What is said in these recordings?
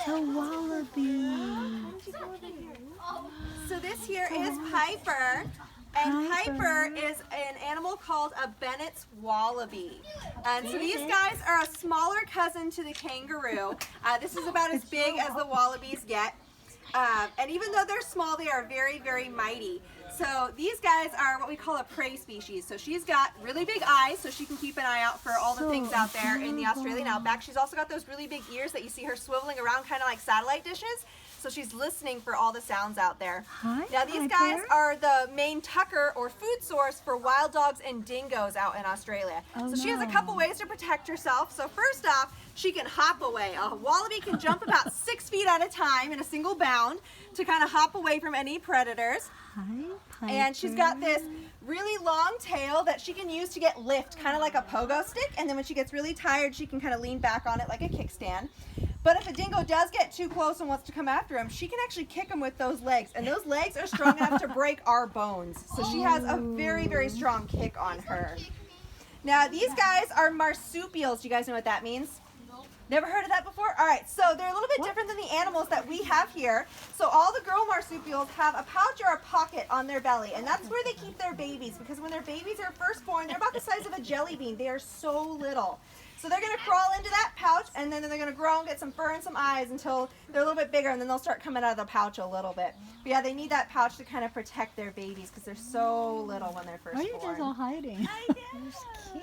a wallaby. So this here is Piper. And Piper is an animal called a Bennett's wallaby. And so these guys are a smaller cousin to the kangaroo. This is about as big as the wallabies get. And even though they're small, they are very, very mighty. So these guys are what we call a prey species. So she's got really big eyes, so she can keep an eye out for all the things out there in the Australian outback. She's also got those really big ears that you see her swiveling around kind of like satellite dishes. So she's listening for all the sounds out there. Now these guys are the main tucker or food source for wild dogs and dingoes out in Australia. So she has a couple ways to protect herself. So first off, she can hop away. A wallaby can jump about 6 feet at a time in a single bound to kind of hop away from any predators. And she's got this really long tail that she can use to get lift, kind of like a pogo stick. And then when she gets really tired, she can kind of lean back on it like a kickstand. But if a dingo does get too close and wants to come after him, she can actually kick him with those legs. And those legs are strong enough to break our bones. So she has a very, very strong kick on her. Now, these guys are marsupials. Do you guys know what that means? Never heard of that before? All right, so they're a little bit different than the animals that we have here. So all the girl marsupials have a pouch or a pocket on their belly, and that's where they keep their babies, because when their babies are first born, they're about the size of a jelly bean. They are so little. So they're going to crawl into that pouch, and then they're going to grow and get some fur and some eyes until they're a little bit bigger, and then they'll start coming out of the pouch a little bit. But yeah, they need that pouch to kind of protect their babies because they're so little when they're first born. Why are you guys all hiding?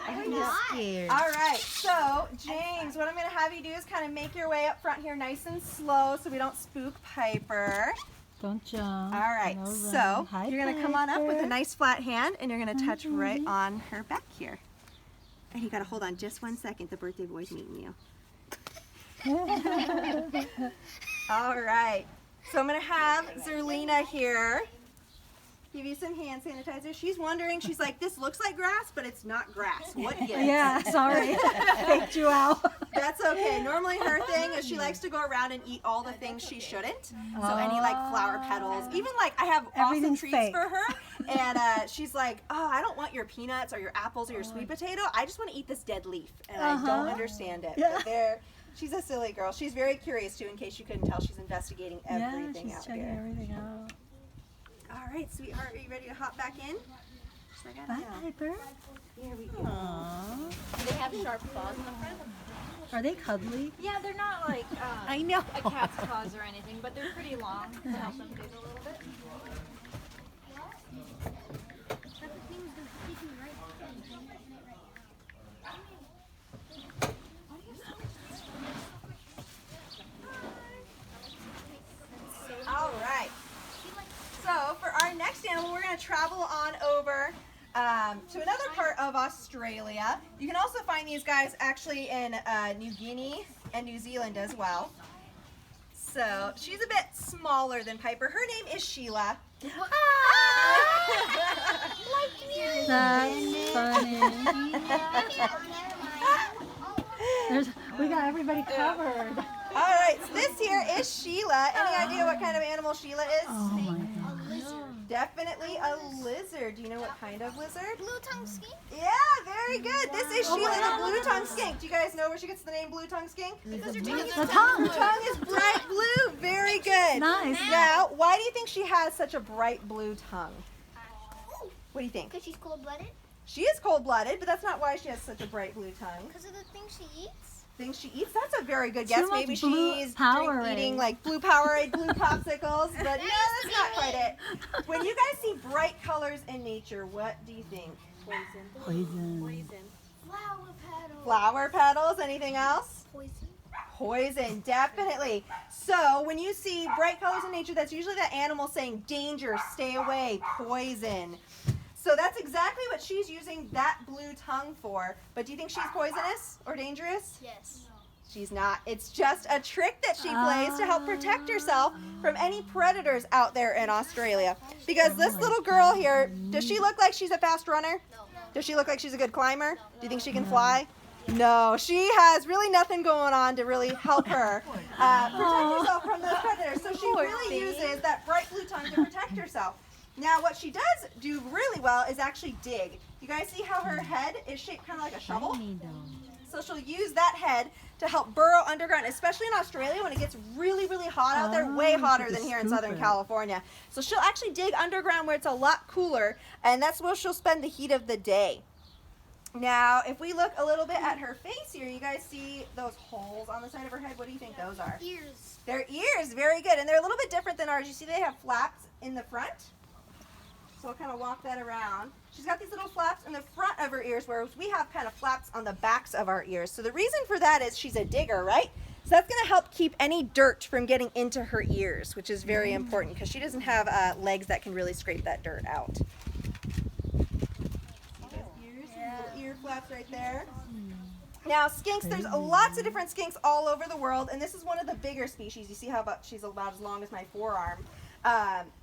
I'm just scared. All right, so James, what I'm going to have you do is kind of make your way up front here nice and slow so we don't spook Piper. Don't jump. All right, so you're going to come on up with a nice flat hand, and you're going to touch right on her back here. And you got to hold on just 1 second. The birthday boy's meeting you. All right. So I'm going to have Zerlina here give you some hand sanitizer. She's wondering, she's like, this looks like grass, but it's not grass. What is? Yeah, sorry. Faked you out. That's okay. Normally her thing is she likes to go around and eat all the things she shouldn't. So any like flower petals, even like I have awesome treats for her. And she's like, oh, I don't want your peanuts or your apples or your sweet potato. I just want to eat this dead leaf. And I don't understand it. But she's a silly girl. She's very curious too, in case you couldn't tell. She's investigating everything out checking here. everything out. All right, sweetheart, are you ready to hop back in? Bye, Piper. Here we go. Do they have sharp claws in the front? Are they cuddly? Yeah, they're not like I know. a cat's claws or anything, but they're pretty long to help them dig a little bit. All right. So for our next animal, we're going to travel on over to another part of Australia. You can also find these guys actually in New Guinea and New Zealand as well. So she's a bit smaller than Piper. Her name is Sheila. That's funny. We got everybody covered. All right, so this here is Sheila. Any idea what kind of animal Sheila is? Oh my God. Definitely a lizard. Do you know what kind of lizard? Blue-tongued skink? Yeah, very good. This is Sheila the blue-tongued skink. Do you guys know where she gets the name blue-tongued skink? Because her tongue is The tongue. Her tongue is bright blue. Very good. Nice. Now, why do you think she has such a bright blue tongue? What do you think? because she's cold-blooded? She is cold-blooded, but that's not why she has such a bright blue tongue. Because of the things she eats? Things she eats? That's a very good guess. Too much Maybe blue she's Powerade. eating like blue Powerade, blue popsicles, but no, that's not quite it. When you guys see bright colors in nature, what do you think? Poison. Flower petals. Flower petals, anything else? Poison. Poison, definitely. So when you see bright colors in nature, that's usually that animal saying danger, stay away, poison. So that's exactly what she's using that blue tongue for. But do you think she's poisonous or dangerous? Yes. She's not. It's just a trick that she plays to help protect herself from any predators out there in Australia. Because this little girl here, does she look like she's a fast runner? No. Does she look like she's a good climber? Do you think she can fly? No, she has really nothing going on to really help her protect herself from those predators. So she really uses that bright blue tongue to protect herself. Now what she does do really well is actually dig. You guys see how her head is shaped kind of like a shovel? So she'll use that head to help burrow underground, especially in Australia when it gets really, really hot out there, way hotter so than to here in scoop Southern it. California. So she'll actually dig underground where it's a lot cooler, and that's where she'll spend the heat of the day. Now, if we look a little bit at her face here, you guys see those holes on the side of her head? What do you think those are? Ears. They're ears, very good. And they're a little bit different than ours. You see they have flaps in the front? So I'll kind of walk that around. She's got these little flaps in the front of her ears, whereas we have kind of flaps on the backs of our ears. So the reason for that is she's a digger, right? So that's going to help keep any dirt from getting into her ears, which is very important because she doesn't have legs that can really scrape that dirt out. Little ear flaps right there. Now skinks, there's lots of different skinks all over the world, and this is one of the bigger species. You see how she's about as long as my forearm.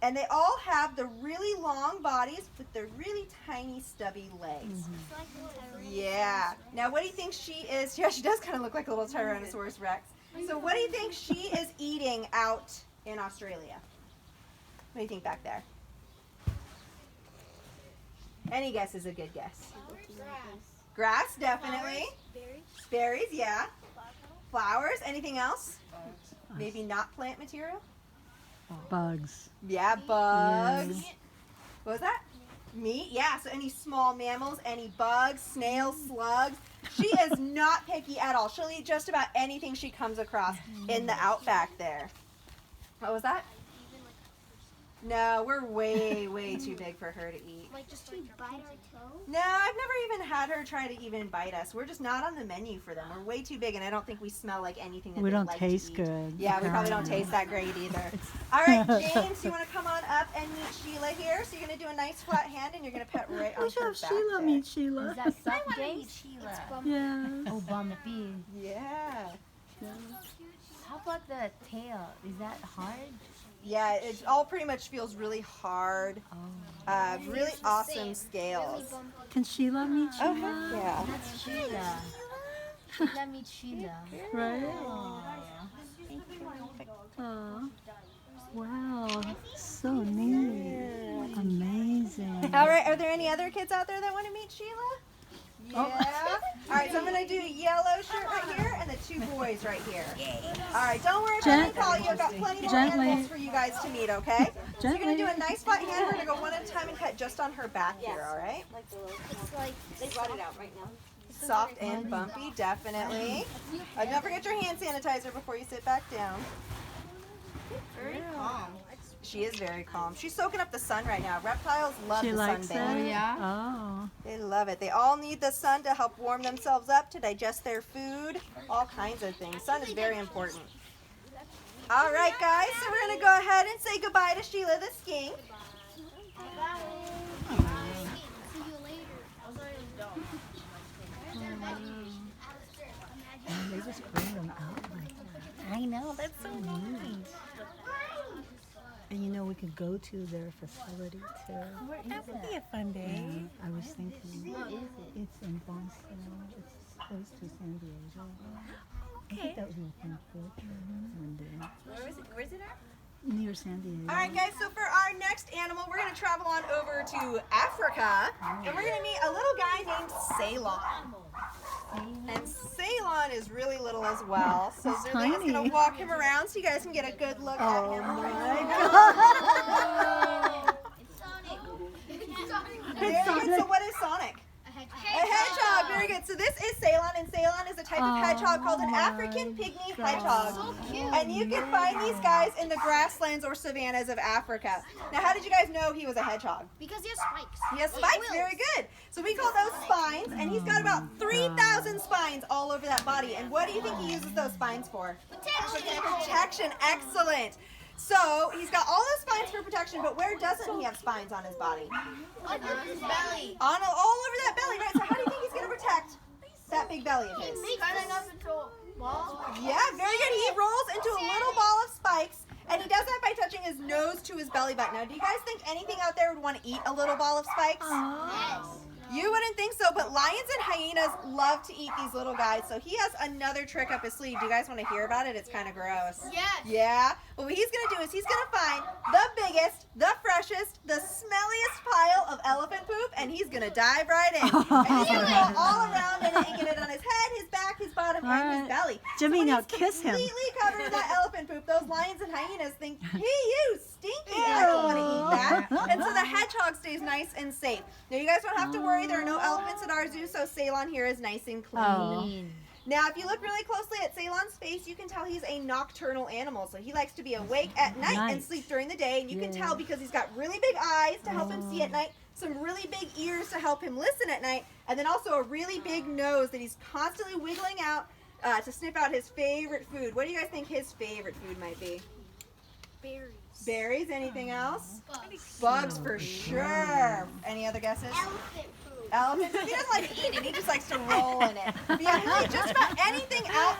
And they all have the really long bodies with the really tiny stubby legs. Yeah. Now what do you think she is? Yeah, she does kind of look like a little Tyrannosaurus Rex. So what do you think she is eating out in Australia? What do you think back there? Any guess is a good guess. Grass, definitely. Berries, yeah. Flowers, anything else? Maybe not plant material? Bugs. Yeah, bugs. What was that? Meat, yeah. So any small mammals, any bugs, snails, slugs. She is not picky at all. She'll eat just about anything she comes across in the outback there. What was that? No, we're way, way too big for her to eat. Like just to bite our toe? No, I've never even had her try to even bite us. We're just not on the menu for them. We're way too big, and I don't think we smell like anything that We they don't like taste to eat. good. Yeah, we probably don't taste that great either. All right, James, you want to come on up and meet Sheila here? So you're going to do a nice flat hand, and you're going to pet right on her back Sheila there. meet Sheila. Is that suck game? Sheila. Yeah. Oh, Bumpy. Yeah. How about the tail? Is that hard? Yeah, it all pretty much feels really hard. Really awesome scales. Can Sheila meet Oh, Sheila? heck yeah. That's Sheila. Sheila meet Sheila. Right? Oh. Wow. So neat. Amazing. All right, are there any other kids out there that want to meet Sheila? Yeah. All right, so I'm going to do a yellow shirt right here and the two boys right here. All right, don't worry about me calling you. I've got plenty more Gently. animals for you guys to meet, okay? So you're going to Gently. do a nice flat hand. We're going to go one at a time and cut just on her back here, all right? It's like They brought it out right now. Soft and bumpy, definitely. Don't forget your hand sanitizer before you sit back down. Very calm. She is very calm. She's soaking up the sun right now. Reptiles love She the likes sunbathe. it? Yeah. Oh. They love it. They all need the sun to help warm themselves up, to digest their food, all kinds of things. Sun is very important. All right, guys, so we're going to go ahead and say goodbye to Sheila the skink. see you later. And they just bring them out like that. I know, that's so neat. And you know, we could go to their facility too. That would be a fun day. Yeah, I was thinking. Where is it? It's in Boston. It's close to San Diego. I Okay. think that was my friend one day. Where is it at? Near San Diego. All right, guys, so for our next animal, we're going to travel on over to Africa, and we're going to meet a little guy named Ceylon. And Ceylon is really little as well, so He's Zerlina's going tiny. to walk him around so you guys can get a good look at Oh him. my It's Sonic. It's Sonic. Very good. So what is Sonic? A hedgehog, very good. So this is Ceylon, and Ceylon is a type of hedgehog called an African pygmy hedgehog. So cute. And you can find these guys in the grasslands or savannas of Africa. Now, how did you guys know he was a hedgehog? Because he has spikes. He has spikes, very good. So we call those spines, and he's got about 3,000 spines all over that body. And what do you think he uses those spines for? Protection, excellent. So he's got all those spines for protection, but where doesn't he have spines on his body? Under his belly. All over that belly, right? So how do you think he's going to protect that big belly of his? Cutting up into a ball. Yeah, very good. He rolls into a little ball of spikes, and he does that by touching his nose to his belly button. Now, do you guys think anything out there would want to eat a little ball of spikes? Yes. You wouldn't think so, but lions and hyenas love to eat these little guys. So he has another trick up his sleeve. Do you guys want to hear about it? It's kind of gross. Yes. Yeah? Well, what he's going to do is he's going to find the biggest, the freshest, the smelliest pile of elephant poop, and he's going to dive right in. And he's going to go all around in it and get it on his head, his back, back, his bottom, All and right. his belly. Jimmy, so when now he's kiss him. completely covered in that elephant poop, those lions and hyenas think, hey, you stinky, I don't want to eat that. And so the hedgehog stays nice and safe. Now, you guys don't have to worry. There are no elephants at our zoo, so Ceylon here is nice and clean. Oh. Now, if you look really closely at Ceylon's face, you can tell he's a nocturnal animal. So he likes to be awake at night and Night. sleep during the day. And you can tell because he's got really big eyes to help him see at night, some really big ears to help him listen at night, and then also a really big nose that he's constantly wiggling out to sniff out his favorite food. What do you guys think his favorite food might be? Berries. Berries? Anything else? Bugs. Bugs for sure. Any other guesses? Elephant food. Elephant food. He doesn't like to eat it. He just likes to roll in it. But yeah, he can eat just about anything out